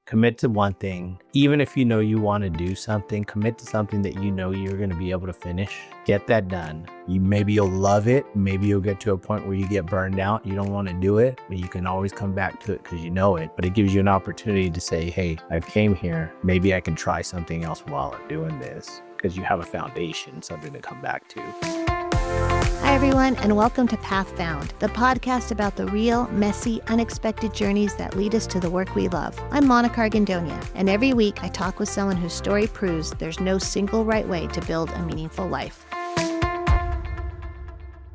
Commit to one thing. Even if you know you want to do something, commit to something that you know you're going to be able to finish. Get that done. Maybe you'll love it. Maybe you'll get to a point where you get burned out. You don't want to do it, but you can always come back to it because you know it. But it gives you an opportunity to say, hey, I came here. Maybe I can try something else while I'm doing this, because you have a foundation, something to come back to. Hi, everyone, and welcome to Path Found, the podcast about the real, messy, unexpected journeys that lead us to the work we love. I'm Monica Argandonia, and every week I talk with someone whose story proves there's no single right way to build a meaningful life.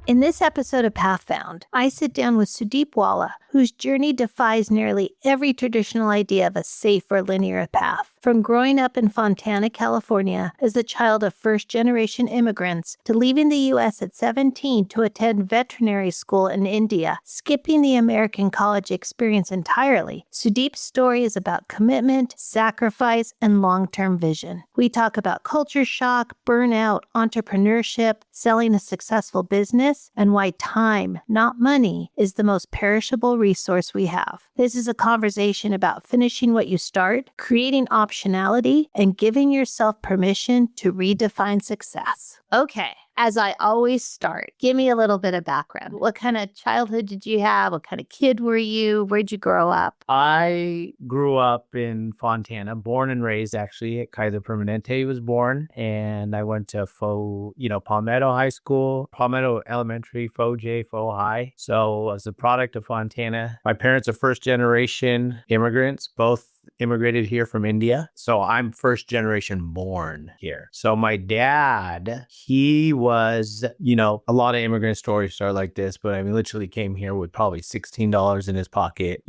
In this episode of Path Found, I sit down with Sudeep Wahla, whose journey defies nearly every traditional idea of a safe or linear path. From growing up in Fontana, California, as the child of first-generation immigrants, to leaving the U.S. at 17 to attend veterinary school in India, skipping the American college experience entirely, Sudeep's story is about commitment, sacrifice, and long-term vision. We talk about culture shock, burnout, entrepreneurship, selling a successful business, and why time, not money, is the most perishable resource we have. This is a conversation about finishing what you start, creating optionality, and giving yourself permission to redefine success. Okay, as I always start, give me a little bit of background. What kind of childhood did you have? What kind of kid were you? Where'd you grow up? I grew up in Fontana, born and raised actually at Kaiser Permanente was born. And I went to Palmetto High School, Palmetto Elementary, Faux High. So as a product of Fontana, my parents are first generation immigrants, both immigrated here from India. So I'm first generation born here. So my dad, he was, a lot of immigrant stories start like this, but I mean, literally came here with probably $16 in his pocket,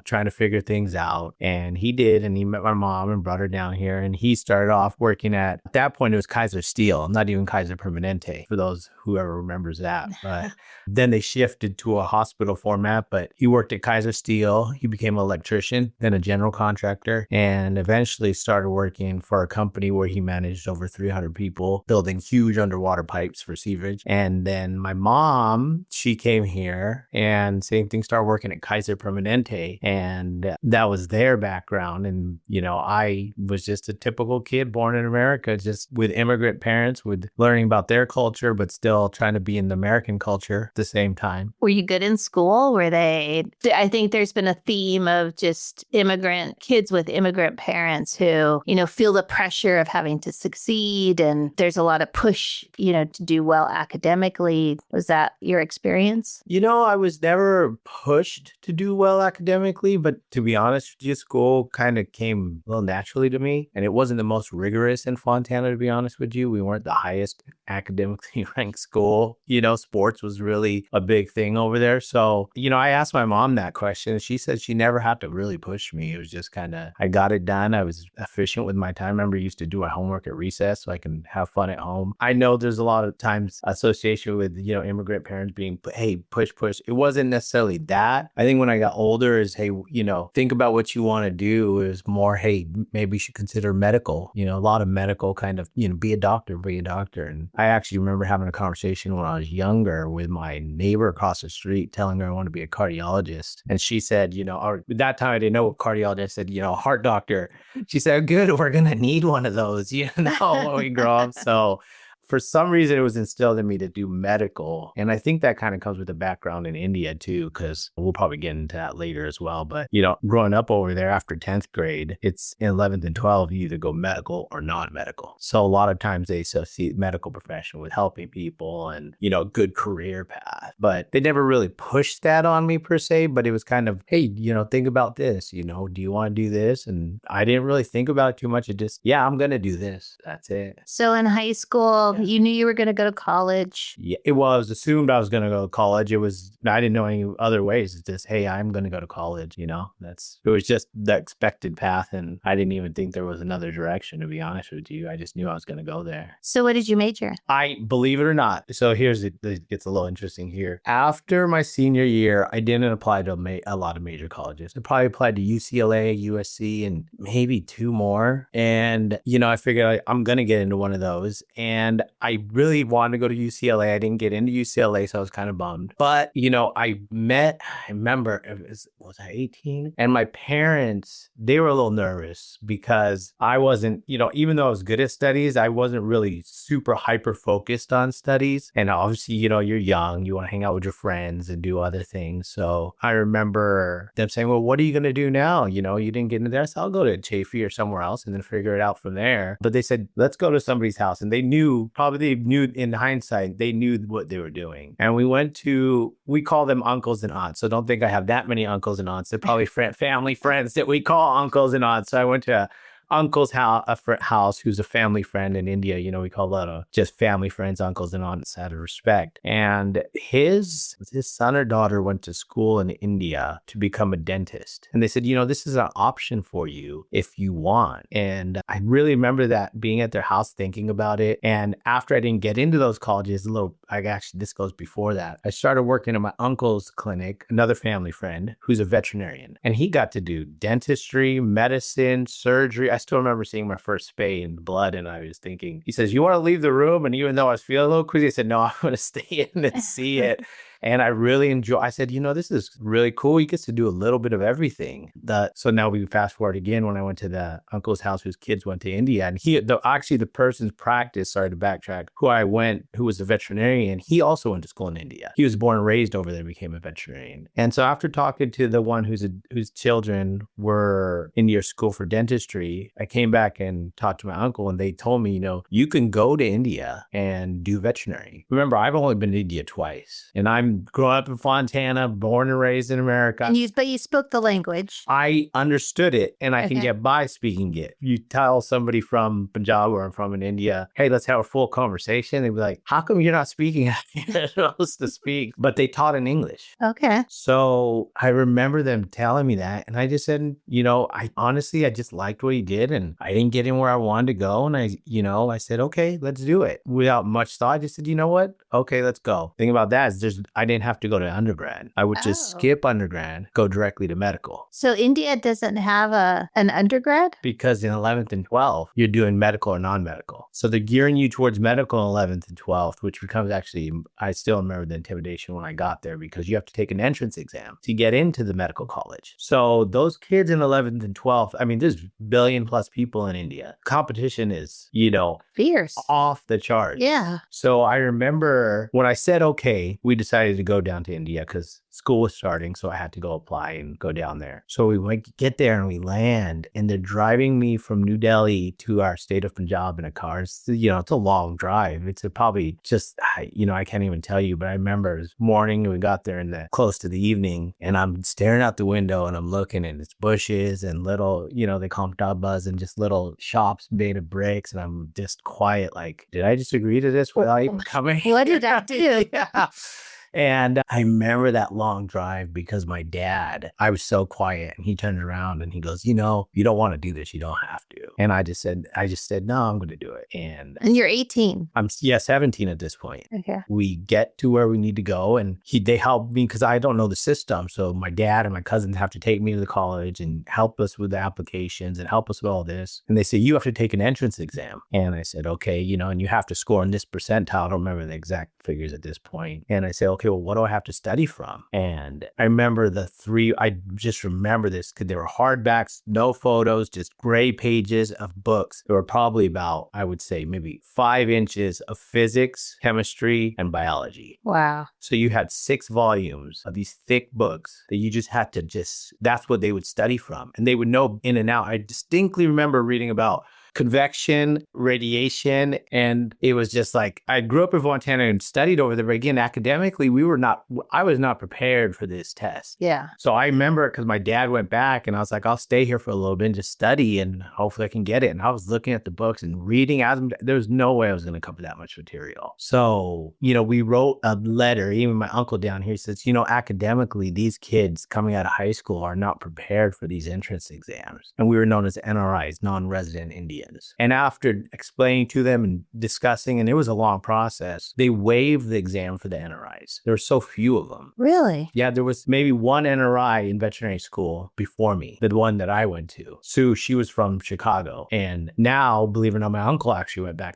trying to figure things out. And he did. And he met my mom and brought her down here. And he started off working at that point, it was Kaiser Steel, not even Kaiser Permanente, for those whoever remembers that. But then they shifted to a hospital format, but he worked at Kaiser Steel. He became an electrician, then a general contractor, and eventually started working for a company where he managed over 300 people, building huge underwater pipes for sewerage. And then my mom, she came here and same thing, started working at Kaiser Permanente, and that was their background. And, I was just a typical kid born in America, just with immigrant parents, with learning about their culture, but still trying to be in the American culture at the same time. Were you good in school? I think there's been a theme of just kids with immigrant parents who, feel the pressure of having to succeed. And there's a lot of push, to do well academically. Was that your experience? I was never pushed to do well academically, but to be honest, school kind of came a little naturally to me. And it wasn't the most rigorous in Fontana, to be honest with you. We weren't the highest academically ranked school. Sports was really a big thing over there. So, I asked my mom that question. She said she never had to really push me. It was just kind of, I got it done. I was efficient with my time. I remember I used to do my homework at recess so I can have fun at home. I know there's a lot of times association with, immigrant parents being, hey, push. It wasn't necessarily that. I think when I got older is, hey, think about what you want to do. It was more, hey, maybe you should consider medical, a lot of medical kind of, be a doctor. And I actually remember having a conversation when I was younger with my neighbor across the street, telling her I want to be a cardiologist. And she said, or at that time I didn't know what cardiologist said, heart doctor. She said, good, we're going to need one of those, when we grow up. So for some reason, it was instilled in me to do medical. And I think that kind of comes with a background in India, too, because we'll probably get into that later as well. But, growing up over there after 10th grade, it's in 11th and 12th, you either go medical or non-medical. So a lot of times they associate medical profession with helping people and, good career path. But they never really pushed that on me per se, but it was kind of, hey, think about this, do you want to do this? And I didn't really think about it too much. It just, I'm going to do this. That's it. So in high school, you knew you were going to go to college. Yeah, it was assumed I was going to go to college. I didn't know any other ways. It's just, hey, I'm going to go to college. It was just the expected path. And I didn't even think there was another direction, to be honest with you. I just knew I was going to go there. So what did you major? I believe it or not. So it gets a little interesting here. After my senior year, I didn't apply to a lot of major colleges. I probably applied to UCLA, USC, and maybe two more. And, I figured I'm going to get into one of those. And I really wanted to go to UCLA. I didn't get into UCLA, so I was kind of bummed. But, I remember, was I 18? And my parents, they were a little nervous because I wasn't, even though I was good at studies, I wasn't really super hyper focused on studies. And obviously, you're young, you want to hang out with your friends and do other things. So I remember them saying, well, what are you going to do now? You didn't get into there. So I'll go to Chafee or somewhere else and then figure it out from there. But they said, let's go to somebody's house. And they knew in hindsight, they knew what they were doing. And we call them uncles and aunts. So don't think I have that many uncles and aunts. They're probably family friends that we call uncles and aunts. So I went to uncle's house, who's a family friend in India. We call that just family friends, uncles and aunts out of respect. And his son or daughter went to school in India to become a dentist. And they said, this is an option for you if you want. And I really remember that being at their house thinking about it. And after I didn't get into those colleges, this goes before that. I started working at my uncle's clinic, another family friend who's a veterinarian. And he got to do dentistry, medicine, surgery. I still remember seeing my first spay in blood, and I was thinking, he says, you want to leave the room? And even though I was feeling a little queasy, I said, no, I'm going to stay in and see it. And I really I said, this is really cool. He gets to do a little bit of everything. So now we fast forward again when I went to the uncle's house whose kids went to India. And the person's practice, sorry to backtrack, who was a veterinarian, he also went to school in India. He was born and raised over there, became a veterinarian. And so after talking to the one whose children were in your school for dentistry, I came back and talked to my uncle, and they told me, you can go to India and do veterinary. Remember, I've only been to India twice, and I'm growing up in Fontana, born and raised in America. But you spoke the language. I understood it, and I can get by speaking it. You tell somebody from Punjab or from in India, hey, let's have a full conversation. They'd be like, how come you're not speaking? You're supposed to speak. But they taught in English. Okay. So I remember them telling me that, and I just said, I just liked what he did, and I didn't get in where I wanted to go. And I said, okay, let's do it. Without much thought, I just said, you know what? Okay, let's go. The thing about that is I didn't have to go to undergrad. I would just skip undergrad, go directly to medical. So India doesn't have an undergrad? Because in 11th and 12th, you're doing medical or non-medical. So they're gearing you towards medical in 11th and 12th, which becomes I still remember the intimidation when I got there, because you have to take an entrance exam to get into the medical college. So those kids in 11th and 12th, there's billion plus people in India. Competition is, fierce, off the charts. Yeah. So I remember when I said, okay, we decided to go down to India because school was starting. So I had to go apply and go down there. So we get there and we land, and they're driving me from New Delhi to our state of Punjab in a car. It's a long drive. It's probably just, I can't even tell you, but I remember it was morning and we got there close to the evening, and I'm staring out the window and I'm looking, and it's bushes and little, they call them dabbas, and just little shops made of bricks. And I'm just quiet, like, did I just agree to this without even coming? What did I do? Yeah. And I remember that long drive because my dad, I was so quiet, and he turned around and he goes, you don't want to do this. You don't have to. And I just said, no, I'm going to do it. And you're 18. I'm 17 at this point. Okay. We get to where we need to go, and they helped me because I don't know the system. So my dad and my cousins have to take me to the college and help us with the applications and help us with all this. And they say, you have to take an entrance exam. And I said, okay, and you have to score in this percentile. I don't remember the exact figures at this point. And I say, okay, well, what do I have to study from? And I remember I just remember this because they were hardbacks, no photos, just gray pages of books. There were probably about, I would say, maybe 5 inches of physics, chemistry, and biology. Wow. So you had 6 volumes of these thick books that you just had to that's what they would study from. And they would know in and out. I distinctly remember reading about convection, radiation, and it was just like, I grew up in Fontana and studied over there, but again, academically, I was not prepared for this test. Yeah. So I remember because my dad went back, and I was like, I'll stay here for a little bit and just study, and hopefully I can get it. And I was looking at the books and reading as there was no way I was going to cover that much material. So, we wrote a letter, even my uncle down here says, academically, these kids coming out of high school are not prepared for these entrance exams. And we were known as NRIs, non-resident India. civilians. And after explaining to them and discussing, and it was a long process, they waived the exam for the NRIs. There were so few of them. Really? Yeah, there was maybe one NRI in veterinary school before me, the one that I went to. Sue, she was from Chicago. And now, believe it or not, my uncle actually went back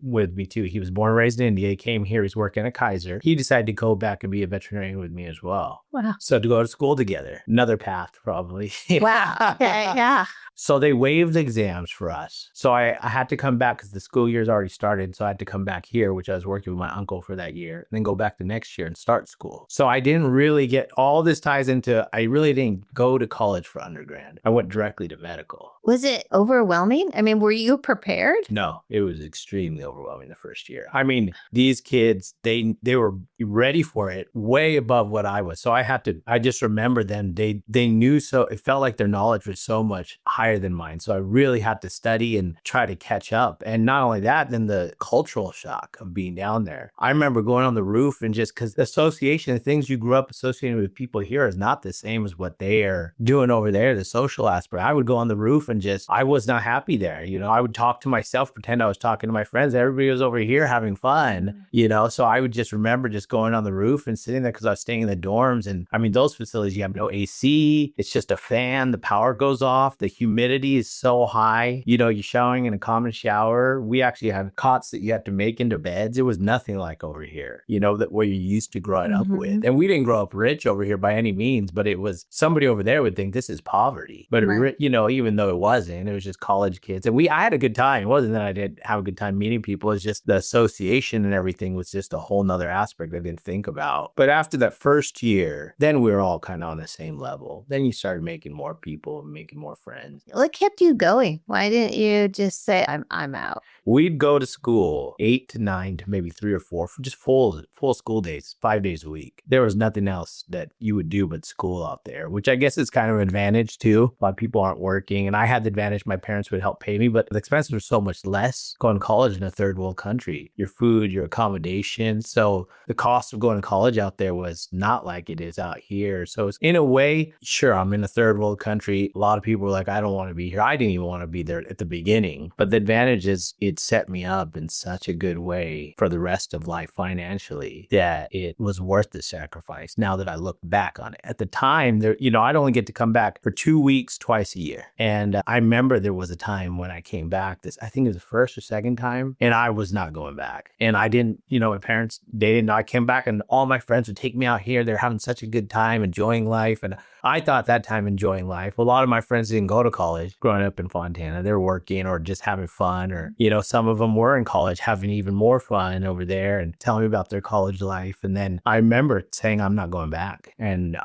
with me too. He was born and raised in India. He came here. He's working at Kaiser. He decided to go back and be a veterinarian with me as well. Wow. So to go to school together, another path probably. Wow. Okay, yeah. So they waived exams for us. So I had to come back because the school year's already started. So I had to come back here, which I was working with my uncle for that year, and then go back the next year and start school. So I didn't really get, all this ties into, I really didn't go to college for undergrad. I went directly to medical. Was it overwhelming? I mean, were you prepared? No, it was extremely overwhelming the first year. I mean, these kids, they were ready for it way above what I was. So I just remember them, they knew, so it felt like their knowledge was so much higher than mine. So I really had to study and try to catch up. And not only that, then the cultural shock of being down there. I remember going on the roof and just because the association, the things you grew up associating with people here is not the same as what they are doing over there, the social aspect. I would go on the roof and I was not happy there. I would talk to myself, pretend I was talking to my friends. Everybody was over here having fun, so I would just remember just going on the roof and sitting there because I was staying in the dorms. And I mean, those facilities, you have no AC. It's just a fan. The power goes off. The humidity is so high. You're showering in a common shower. We actually had cots that you had to make into beds. It was nothing like over here, that where you used to growing up with. And we didn't grow up rich over here by any means, but it was somebody over there would think this is poverty. But, even though it wasn't, it was just college kids. And I had a good time. It wasn't that I didn't have a good time meeting people. It's just the association and everything was just a whole nother aspect I didn't think about. But after that first year, then we were all kind of on the same level. Then you started making more people, making more friends. What kept you going? Why didn't you just say, I'm out? We'd go to school 8 to 9 to maybe 3 or 4 for just full school days, 5 days a week. There was nothing else that you would do but school out there, which I guess is kind of an advantage too. A lot of people aren't working, and I had the advantage my parents would help pay me, but the expenses were so much less going to college in a third world country. Your food, your accommodation. So the cost of going to college out there was not like it is out here. So it's in a way, sure, I'm in a third world country. A lot of people were like, I don't want to be here. I didn't even want to be there at the beginning. But the advantage is it set me up in such a good way for the rest of life financially that it was worth the sacrifice now that I look back on it. At the time, I'd only get to come back for 2 weeks twice a year. And I remember there was a time when I came back, I think it was the first or second time, and I was not going back. And I didn't, my parents, they didn't know I came back, and all my friends would take me out here. They're having such a good time, enjoying life. And I thought that time enjoying life. A lot of my friends didn't go to college growing up in Fontana. They were working or just having fun, or, some of them were in college having even more fun over there and telling me about their college life. And then I remember saying, I'm not going back. And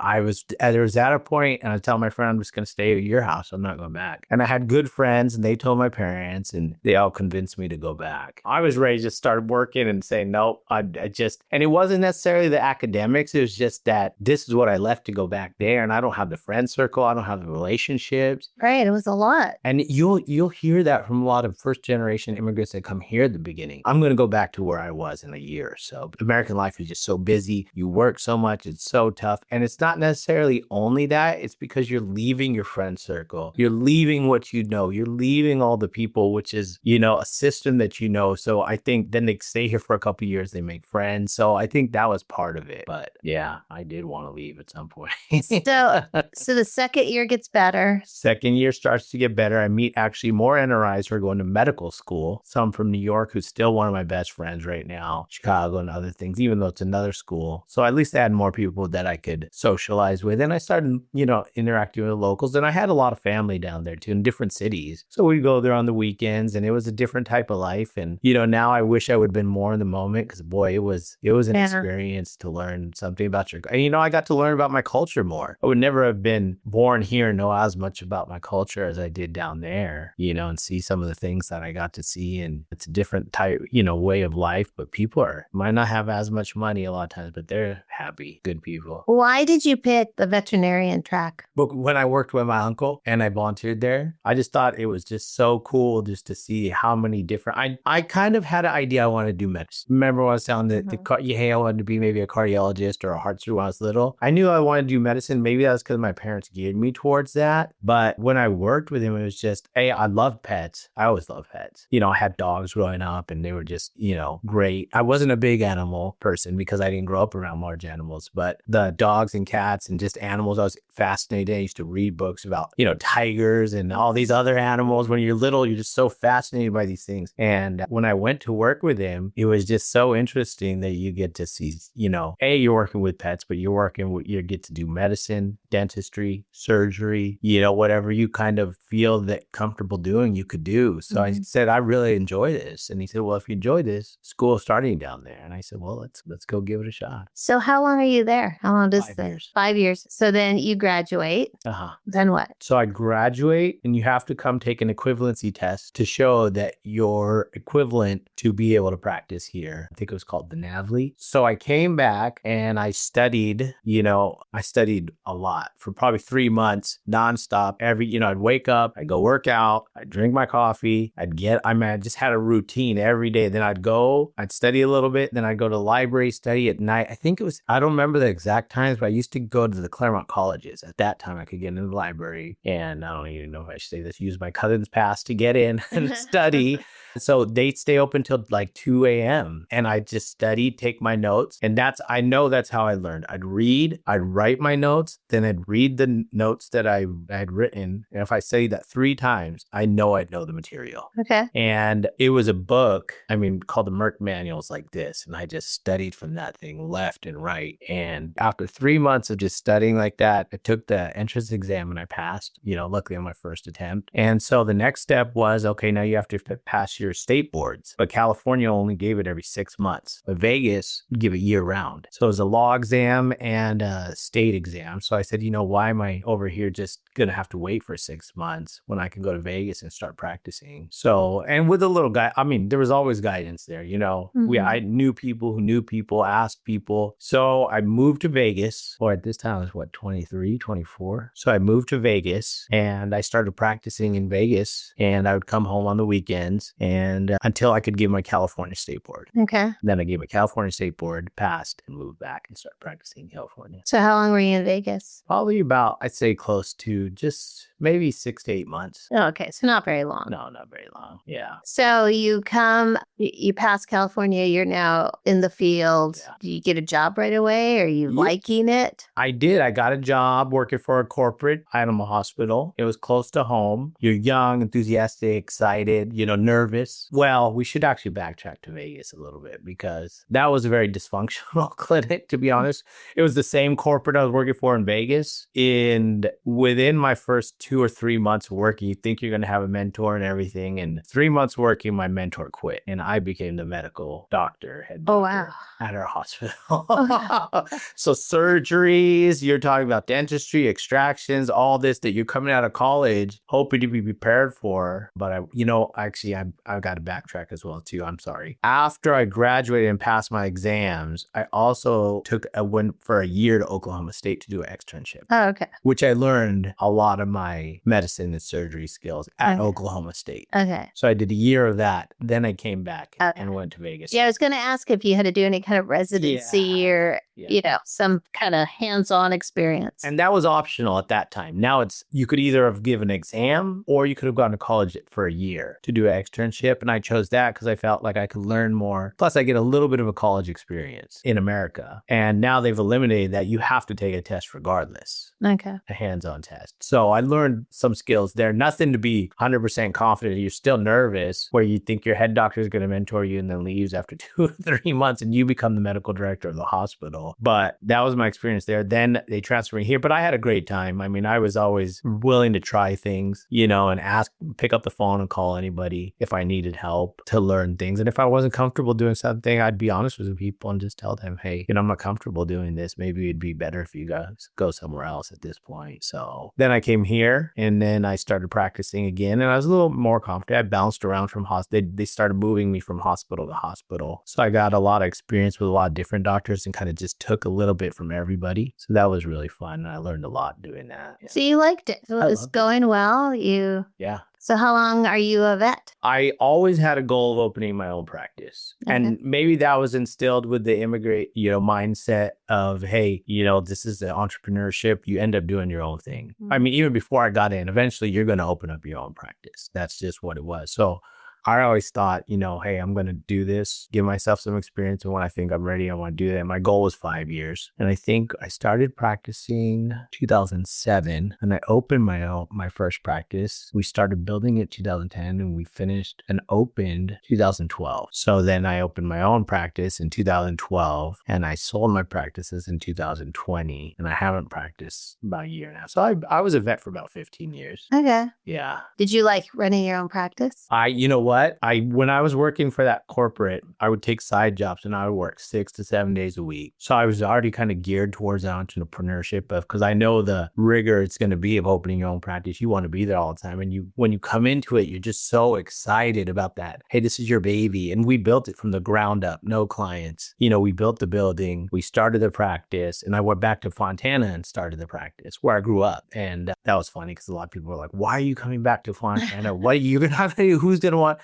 there was at a point, and I tell my friend, I'm just going to stay at your house. I'm not going back. And I had good friends, and they told my parents, and they all convinced me to go back. I was ready to just start working and say, nope, and it wasn't necessarily the academics. It was just that this is what I left to go back there. And I don't have the friend circle. I don't have the relationships. Right. It was a lot. And you'll hear that from a lot of first generation immigrants that come here at the beginning. I'm going to go back to where I was in a year or so. American life is just so busy. You work so much. It's so tough. And it's not necessarily only that. It's because you're leaving your friend circle. You're leaving what you know. You're leaving all the people, which is, a system that you know. So I think then they stay here for a couple of years. They make friends. So I think that was part of it. But yeah, I did want to leave at some point. So the second year gets better. Second year starts to get better. I meet actually more NRIs who are going to medical school. Some from New York, who's still one of my best friends right now, Chicago and other things, even though it's another school. So at least I had more people that I could socialize with. And I started, interacting with the locals. And I had a lot of family down there too in different cities. So we'd go there on the weekends, and it was a different type of life. And, now I wish I would have been more in the moment because, boy, it was an experience to learn something about and, I got to learn about my culture more. I would never have been born here and know as much about my culture as I did down there, and see some of the things that I got to see. And it's a different type, way of life, but people might not have as much money a lot of times, but they're happy, good people. Why did you pick the veterinarian track? But when I worked with my uncle and I volunteered there, I just thought it was just so cool just to see how many different. I kind of had an idea I wanted to do medicine. Remember when I was telling hey, I wanted to be maybe a cardiologist or a heart surgeon when I was little. I knew I wanted to do medicine. Maybe that was because my parents geared me towards that. But when I worked with him, it was just, hey, I loved pets. I always loved pets. You know, I had dogs growing up and they were just, you know, great. I wasn't a big animal person because I didn't grow up around large animals, but the dogs and cats and just animals, I was fascinated. I used to read books about, you know, tigers and all these other animals. When you're little, you're just so fascinated by these things. And when I went to work with him, it was just so interesting that you get to see, you know, you're working with pets, but you get to do medicine, dentistry, surgery, you know, whatever you kind of feel that comfortable doing, you could do. So I said, I really enjoy this. And he said, well, if you enjoy this, school is starting down there. And I said, well, let's go give it a shot. So how long are you there? How long does 5 years. 5 years. So then you graduate. Then what? So I graduate and you have to come take an equivalency test to show that you're equivalent to be able to practice here. I think it was called the NAVLE. So I came back and I studied a lot for probably 3 months nonstop. I'd wake up, I'd go work out, I'd drink my coffee, I just had a routine every day. Then I'd study a little bit. Then I'd go to the library, study at night. I don't remember the exact times, but I used to go to the Claremont colleges. At that time, I could get into the library, and I don't even know if I should say this, use my cousin's pass to get in and study. So they'd stay open till like 2 a.m. and I'd just study, take my notes. And I know that's how I learned. I'd write my notes, then I'd read the notes that I had written. And if I say that 3 times, I know I'd know the material. Okay. And it was a book, called the Merck Manuals like this. And I just studied from that thing left and right. And after 3 months of just studying like that, I took the entrance exam and I passed, luckily on my first attempt. And so the next step was, okay, now you have to pass your state boards, but California only gave it every 6 months, but Vegas give it year round. So it was a law exam and a state exam. So I said, why am I over here just going to have to wait for 6 months when I can go to Vegas and start practicing? So, and with a little guy, there was always guidance there, I knew people who knew people, asked people. So I moved to Vegas, or at this time I was 23, 24. So I moved to Vegas and I started practicing in Vegas, and I would come home on the weekends and until I could give my California State Board. Okay. Then I gave my California State Board, passed, and moved back and started practicing in California. So how long were you in Vegas? Probably about, I'd say close to just maybe 6 to 8 months. Oh, okay. So not very long. No, not very long. Yeah. So you pass California, you're now in the field. Yeah. Do you get a job right away? Are you liking it? I did. I got a job working for a corporate animal hospital. It was close to home. You're young, enthusiastic, excited, nervous. Well, we should actually backtrack to Vegas a little bit because that was a very dysfunctional clinic, to be honest. It was the same corporate I was working for in Vegas. And within my first 2 or 3 months working, you think you're going to have a mentor and everything. And 3 months working, my mentor quit and I became the medical head doctor at our hospital. So surgeries, you're talking about dentistry, extractions, all this that you're coming out of college hoping to be prepared for. But I've got to backtrack as well too. I'm sorry. After I graduated and passed my exams, I also went for a year to Oklahoma State to do an externship. Oh, okay. Which I learned a lot of my medicine and surgery skills at Oklahoma State. Okay. So I did a year of that. Then I came back and went to Vegas. Yeah, I was going to ask if you had to do any kind of residency or, some kind of hands-on experience. And that was optional at that time. Now you could either have given an exam or you could have gone to college for a year to do an externship. And I chose that because I felt like I could learn more. Plus I get a little bit of a college experience in America. And now they've eliminated that. You have to take a test regardless. Okay. A hands-on test. So I learned some skills there. Nothing to be 100% confident. You're still nervous where you think your head doctor is going to mentor you and then leaves after 2 or 3 months and you become the medical director of the hospital. But that was my experience there. Then they transferred me here, but I had a great time. I was always willing to try things, and pick up the phone and call anybody if I needed help to learn things. And if I wasn't comfortable doing something, I'd be honest with the people and just tell them, hey, I'm not comfortable doing this. Maybe it'd be better if you guys go somewhere else at this point. So then I came here and then I started practicing again and I was a little more confident. I bounced around from hospital. They started moving me from hospital to hospital. So I got a lot of experience with a lot of different doctors and kind of just just took a little bit from everybody. So that was really fun. And I learned a lot doing that. So you liked it. It I was loved it. going well. Yeah. So how long are you a vet? I always had a goal of opening my own practice. Okay. And maybe that was instilled with the immigrant, mindset of, hey, this is the entrepreneurship. You end up doing your own thing. I mean, even before I got in, eventually you're going to open up your own practice. That's just what it was. So I always thought, hey, I'm going to do this, give myself some experience. And when I think I'm ready, I want to do that. And my goal was 5 years. And I think I started practicing 2007 and I opened my first practice. We started building it 2010 and we finished and opened 2012. So then I opened my own practice in 2012 and I sold my practices in 2020 and I haven't practiced about a year now. So I was a vet for about 15 years. Okay. Yeah. Did you like running your own practice? You know what? When I was working for that corporate, I would take side jobs and I would work 6 to 7 days a week. So I was already kind of geared towards entrepreneurship because I know the rigor it's going to be of opening your own practice. You want to be there all the time. And when you come into it, you're just so excited about that. Hey, this is your baby. And we built it from the ground up. No clients. We built the building. We started the practice and I went back to Fontana and started the practice where I grew up. And that was funny because a lot of people were like, why are you coming back to Fontana? What are you going to have? Who's going to want?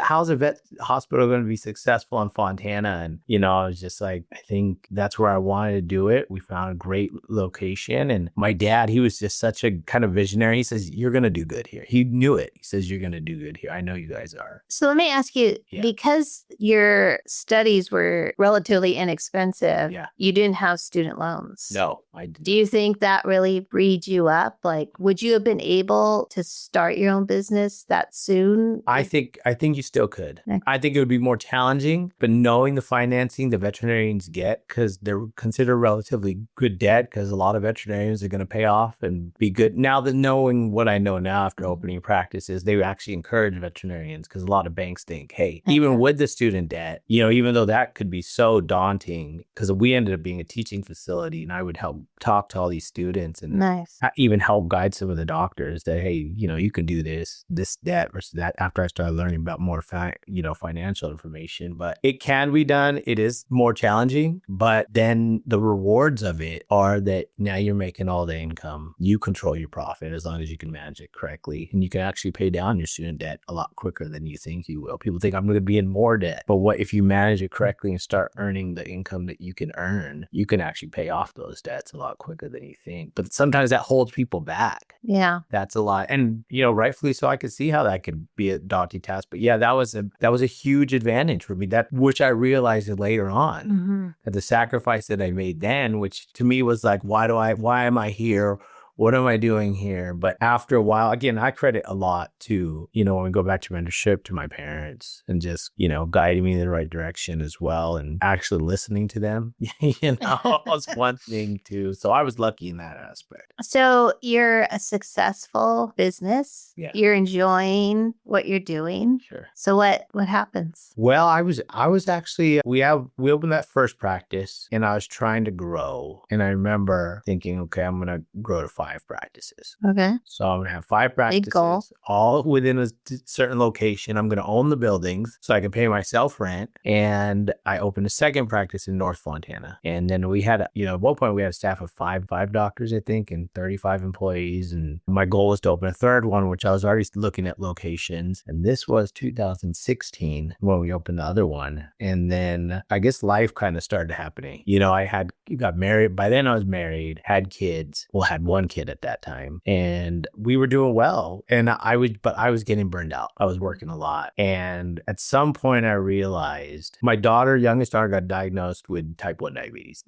How's a vet hospital going to be successful in Fontana? And, I was just like, I think that's where I wanted to do it. We found a great location. And my dad, he was just such a kind of visionary. He says, you're going to do good here. He knew it. He says, you're going to do good here. I know you guys are. So let me ask you, because your studies were relatively inexpensive, you didn't have student loans. No, I didn't. Do you think that really freed you up? Like, would you have been able to start your own business that soon? I think you still could. Okay. I think it would be more challenging, but knowing the financing the veterinarians get, because they're considered relatively good debt, because a lot of veterinarians are going to pay off and be good. Now that knowing what I know now after opening practices, they actually encourage veterinarians because a lot of banks think, hey, even with the student debt, even though that could be so daunting, because we ended up being a teaching facility and I would help talk to all these students and even help guide some of the doctors that, hey, you can do this debt versus that after I started learning about more financial information. But it can be done. It is more challenging, but then the rewards of it are that now you're making all the income. You control your profit as long as you can manage it correctly, and you can actually pay down your student debt a lot quicker than you think you will. People think I'm going to be in more debt, but what if you manage it correctly and start earning the income that you can earn? You can actually pay off those debts a lot quicker than you think. But sometimes that holds people back. Yeah, that's a lot, and rightfully so. I could see how that could be a daunting task, but yeah, that was a huge advantage for me, which I realized later on, that the sacrifice that I made then, which to me was like, why am I here? What am I doing here? But after a while, again, I credit a lot to, when we go back to mentorship, to my parents and just, guiding me in the right direction as well. And actually listening to them, was one thing too. So I was lucky in that aspect. So you're a successful business. Yeah. You're enjoying what you're doing. Sure. So what happens? Well, I was actually, we opened that first practice and I was trying to grow. And I remember thinking, okay, I'm going to grow to 5 practices. Okay. So I'm going to have 5 practices, Big goal. all within a certain location. I'm going to own the buildings so I can pay myself rent. And I opened a second practice in North Fontana. And then we had, at one point we had a staff of five doctors, I think, and 35 employees. And my goal was to open a third one, which I was already looking at locations. And this was 2016 when we opened the other one. And then I guess life kind of started happening. I got married. By then I was married, had kids. Well, had one kid at that time, and we were doing well. And I was getting burned out. I was working a lot. And at some point I realized my youngest daughter got diagnosed with type 1 diabetes,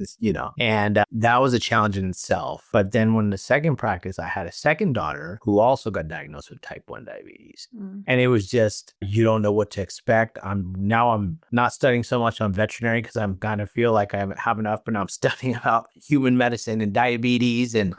and that was a challenge in itself. But then when the second practice, I had a second daughter who also got diagnosed with type 1 diabetes. And it was just, you don't know what to expect. I'm not studying so much on veterinary because I'm kind of feel like I have enough, but now I'm studying about human medicine and diabetes and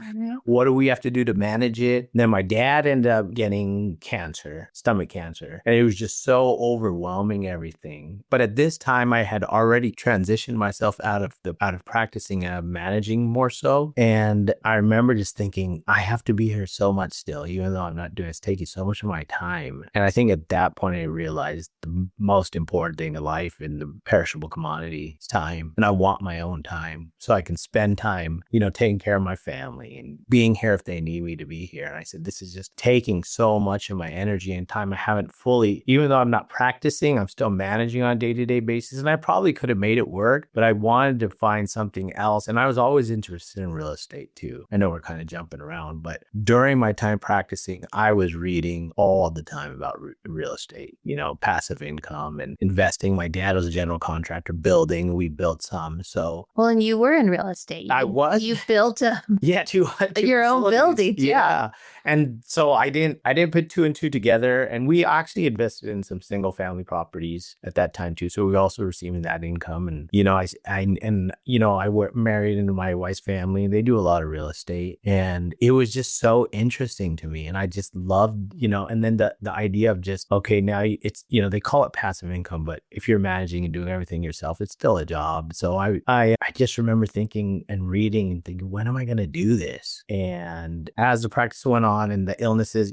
what do we have to do to manage it? Then my dad ended up getting cancer, stomach cancer, and it was just so overwhelming, everything. But at this time, I had already transitioned myself out of practicing and managing more so. And I remember just thinking, I have to be here so much still, even though I'm not doing it. It's taking so much of my time. And I think at that point, I realized the most important thing in life in the perishable commodity is time. And I want my own time so I can spend time, taking care of my family and being here if they need me to be here. And I said, this is just taking so much of my energy and time. I haven't fully, even though I'm not practicing, I'm still managing on a day-to-day basis. And I probably could have made it work, but I wanted to find something else. And I was always interested in real estate too. I know we're kind of jumping around, but during my time practicing, I was reading all the time about real estate, passive income and investing. My dad was a general contractor, building. We built some. So, well, and you were in real estate. I was. You built your own building. Yeah. And so I didn't put two and two together. And we actually invested in some single family properties at that time too. So we also receiving that income. And, I married into my wife's family, and they do a lot of real estate. And it was just so interesting to me. And I just loved, and then the idea of just, okay, now it's, they call it passive income, but if you're managing and doing everything yourself, it's still a job. So I just remember thinking and reading and thinking, when am I going to do this? And as the practice went on and the illnesses,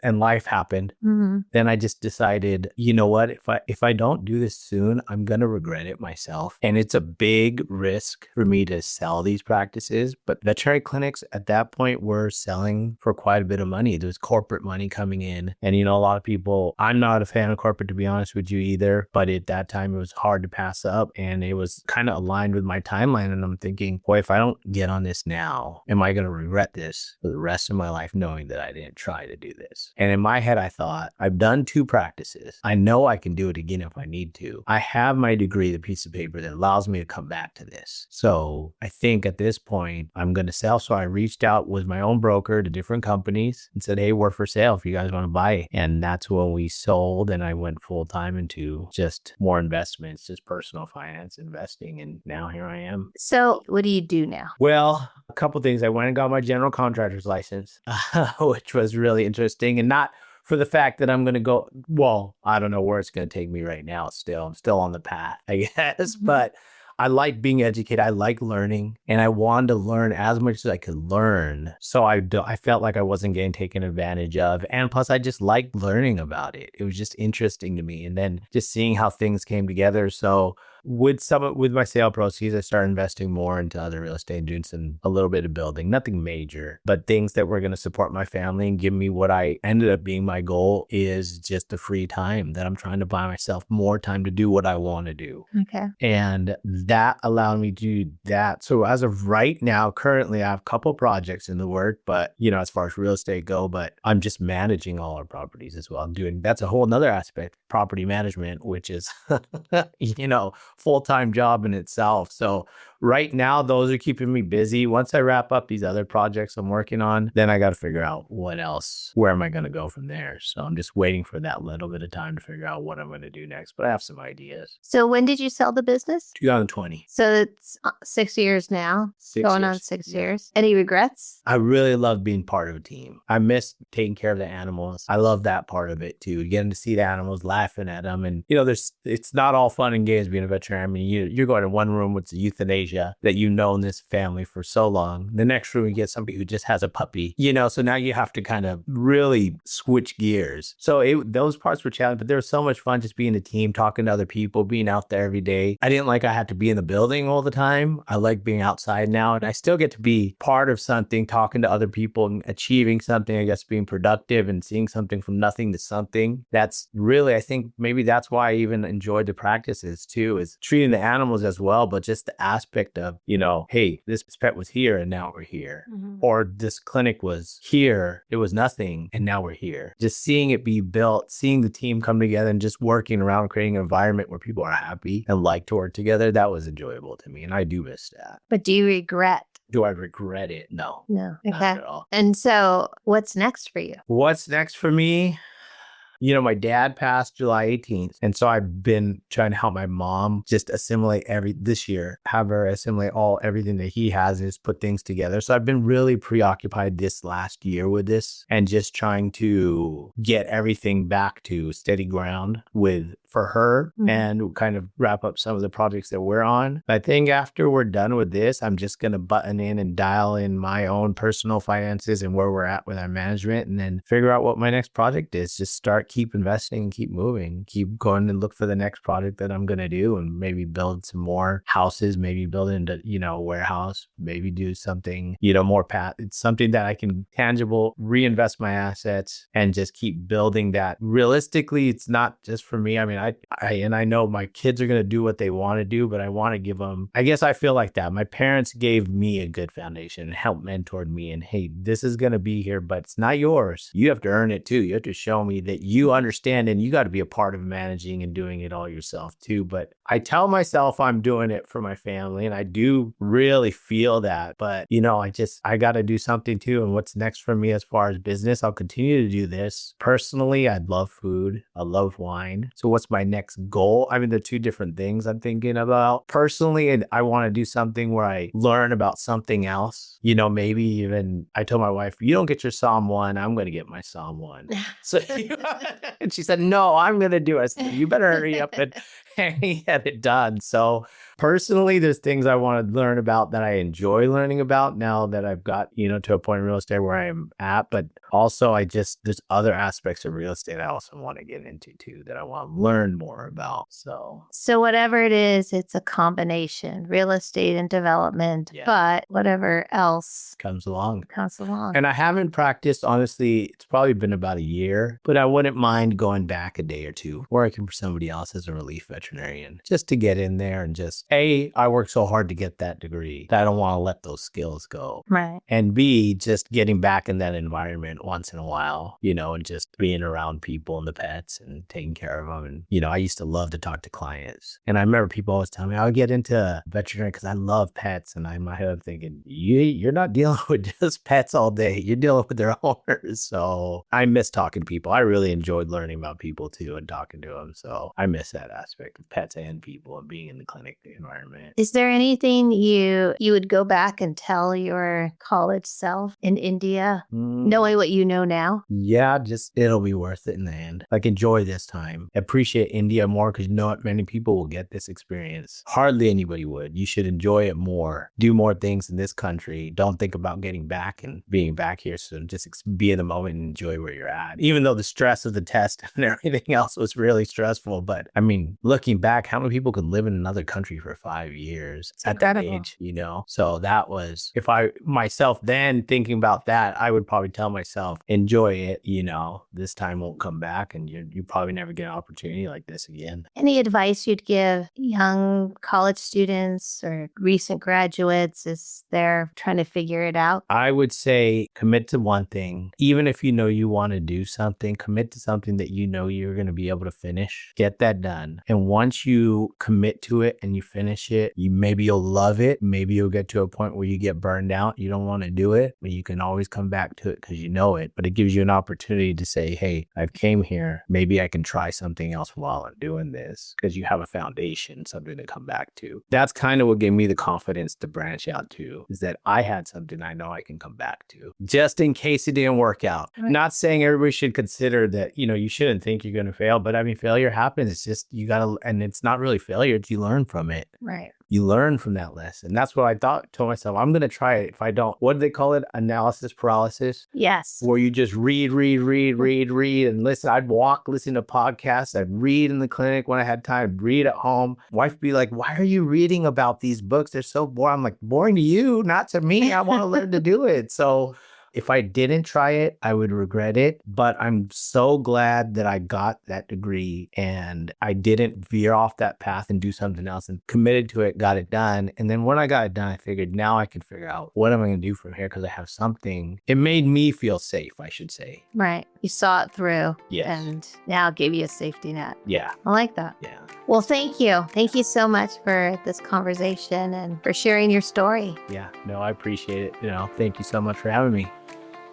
and life happened, then I just decided, you know what, if I don't do this soon, I'm going to regret it myself. And it's a big risk for me to sell these practices. But veterinary clinics at that point were selling for quite a bit of money. There was corporate money coming in. And, a lot of people, I'm not a fan of corporate, to be honest with you either. But at that time, it was hard to pass up. And it was kind of aligned with my timeline. And I'm thinking, boy, if I don't get on this now, am I going to regret this for the rest of my life, knowing that I didn't try to do this? And in my head, I thought, I've done 2 practices. I know I can do it again if I need to. I have my degree, the piece of paper that allows me to come back to this. So I think at this point, I'm going to sell. So I reached out with my own broker to different companies and said, hey, we're for sale if you guys want to buy it. And that's when we sold, and I went full time into just more investments, just personal finance investing. And now here I am. So what do you do now? Well, a couple things. I went and got my general contractor's license, which was really interesting, and not for the fact that I'm going to go, well, I don't know where it's going to take me right now. I'm still on the path, I guess, but I like being educated. I like learning, and I wanted to learn as much as I could learn. So I felt like I wasn't getting taken advantage of. And plus, I just liked learning about it. It was just interesting to me. And then just seeing how things came together. So with my sale proceeds, I started investing more into other real estate, doing a little bit of building, nothing major, but things that were going to support my family and give me what I ended up being my goal is just the free time that I'm trying to buy myself more time to do what I want to do. Okay. And that allowed me to do that. So as of right now, currently I have a couple projects in the work, but as far as real estate go, but I'm just managing all our properties as well. That's a whole nother aspect, property management, which is, full-time job in itself. So right now, those are keeping me busy. Once I wrap up these other projects I'm working on, then I got to figure out what else, where am I going to go from there? So I'm just waiting for that little bit of time to figure out what I'm going to do next, but I have some ideas. So when did you sell the business? 2020. So it's 6 years now, going on 6 years. Any regrets? I really love being part of a team. I miss taking care of the animals. I love that part of it too, getting to see the animals, laughing at them. And, it's not all fun and games being a veterinarian. I mean, you're going to one room with the euthanasia that in this family for so long. The next room, you get somebody who just has a puppy, so now you have to kind of really switch gears. So those parts were challenging, but there was so much fun just being a team, talking to other people, being out there every day. I didn't like I had to be in the building all the time. I like being outside now, and I still get to be part of something, talking to other people and achieving something, I guess, being productive and seeing something from nothing to something. That's really, I think maybe that's why I even enjoyed the practices too, is treating the animals as well, but just the aspect of, hey, this pet was here and now we're here. Mm-hmm. Or this clinic was here, it was nothing, and now we're here. Just seeing it be built, seeing the team come together and just working around creating an environment where people are happy and like to work together, that was enjoyable to me. And I do miss that. But do you regret? Do I regret it? No. No. Okay. Not at all. And so what's next for you? What's next for me? My dad passed July 18th. And so I've been trying to help my mom just assimilate this year, have her assimilate everything that he has and just put things together. So I've been really preoccupied this last year with this and just trying to get everything back to steady ground for her and kind of wrap up some of the projects that we're on. I think after we're done with this, I'm just going to button in and dial in my own personal finances and where we're at with our management and then figure out what my next project is. Just keep investing and keep moving, keep going and look for the next project that I'm going to do and maybe build some more houses, maybe build into, a warehouse, maybe do something, more it's something that I can tangible reinvest my assets and just keep building that. Realistically, it's not just for me. I mean, I know my kids are going to do what they want to do, but I want to give them, I guess I feel like that. My parents gave me a good foundation and helped mentored me. And hey, this is going to be here, but it's not yours. You have to earn it too. You have to show me that you understand and you got to be a part of managing and doing it all yourself too. But I tell myself I'm doing it for my family and I do really feel that. But, I got to do something too. And what's next for me as far as business, I'll continue to do this. Personally, I love food. I love wine. So what's my next goal? I mean, the two different things I'm thinking about. Personally, I want to do something where I learn about something else. Maybe even I told my wife, you don't get your Psalm 1, I'm going to get my Psalm 1. So and she said, no, I'm going to do it. I said, you better hurry up and get it done. So personally, there's things I want to learn about that I enjoy learning about now that I've got, to a point in real estate where I am at. But also there's other aspects of real estate I also want to get into too that I want to learn more about. So whatever it is, it's a combination, real estate and development, but whatever else comes along. And I haven't practiced, honestly, it's probably been about a year, but I wouldn't mind going back a day or two, working for somebody else as a relief veterinarian, just to get in there and I worked so hard to get that degree that I don't want to let those skills go. Right. And B, just getting back in that environment once in a while, and just being around people and the pets and taking care of them. And, I used to love to talk to clients. And I remember people always telling me, I'll get into veterinary because I love pets. And I'm in my head, I'm thinking, you're not dealing with just pets all day. You're dealing with their owners. So I miss talking to people. I really enjoyed learning about people too and talking to them. So I miss that aspect of pets and people and being in the clinic environment. Is there anything you would go back and tell your college self in India, knowing what you know now? Yeah, just it'll be worth it in the end. Like, enjoy this time. Appreciate India more because not many people will get this experience. Hardly anybody would. You should enjoy it more. Do more things in this country. Don't think about getting back and being back here. So just be in the moment and enjoy where you're at. Even though the stress of the test and everything else was really stressful. But I mean, looking back, how many people could live in another country for 5 years at that age, So that was, if I myself then thinking about that, I would probably tell myself, enjoy it, this time won't come back and you probably never get an opportunity like this again. Any advice you'd give young college students or recent graduates as they're trying to figure it out? I would say commit to one thing. Even if you want to do something, commit to something that you're going to be able to finish. Get that done. And once you commit to it and you finish it, maybe you'll love it. Maybe you'll get to a point where you get burned out. You don't want to do it, but you can always come back to it because you know it. But it gives you an opportunity to say, hey, I've came here. Maybe I can try something else while I'm doing this because you have a foundation, something to come back to. That's kind of what gave me the confidence to branch out to, is that I had something I know I can come back to just in case it didn't work out. Right. Not saying everybody should consider that, you shouldn't think you're going to fail, but I mean, failure happens. It's just, and it's not really failure. It's you learn from it. Right. You learn from that lesson. That's what I told myself, I'm going to try it. If I don't, what do they call it? Analysis paralysis? Yes. Where you just read and listen. I'd listen to podcasts. I'd read in the clinic when I had time, I'd read at home. Wife would be like, why are you reading about these books? They're so boring. I'm like, boring to you, not to me. I want to learn to do it. So if I didn't try it, I would regret it. But I'm so glad that I got that degree and I didn't veer off that path and do something else and committed to it, got it done. And then when I got it done, I figured now I can figure out what am I going to do from here because I have something. It made me feel safe, I should say. Right. You saw it through. Yes. And now it gave you a safety net. Yeah. I like that. Yeah. Well, thank you. Thank you so much for this conversation and for sharing your story. Yeah. No, I appreciate it. Thank you so much for having me.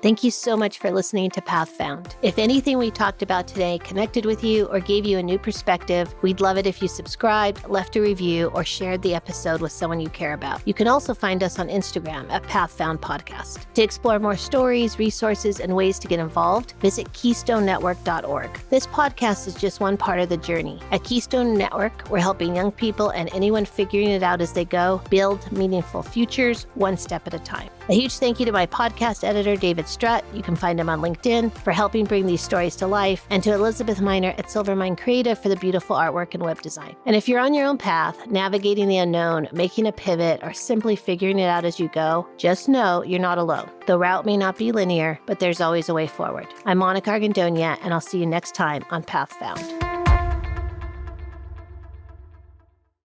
Thank you so much for listening to Path Found. If anything we talked about today connected with you or gave you a new perspective, we'd love it if you subscribed, left a review, or shared the episode with someone you care about. You can also find us on Instagram at Path Found Podcast. To explore more stories, resources, and ways to get involved, visit KeystoneNetwork.org. This podcast is just one part of the journey. At Keystone Network, we're helping young people and anyone figuring it out as they go build meaningful futures one step at a time. A huge thank you to my podcast editor, David Strutt. You can find him on LinkedIn for helping bring these stories to life, and to Elizabeth Miner at Silvermine Creative for the beautiful artwork and web design. And if you're on your own path, navigating the unknown, making a pivot, or simply figuring it out as you go, just know you're not alone. The route may not be linear, but there's always a way forward. I'm Monica Argandonia, and I'll see you next time on Path Found.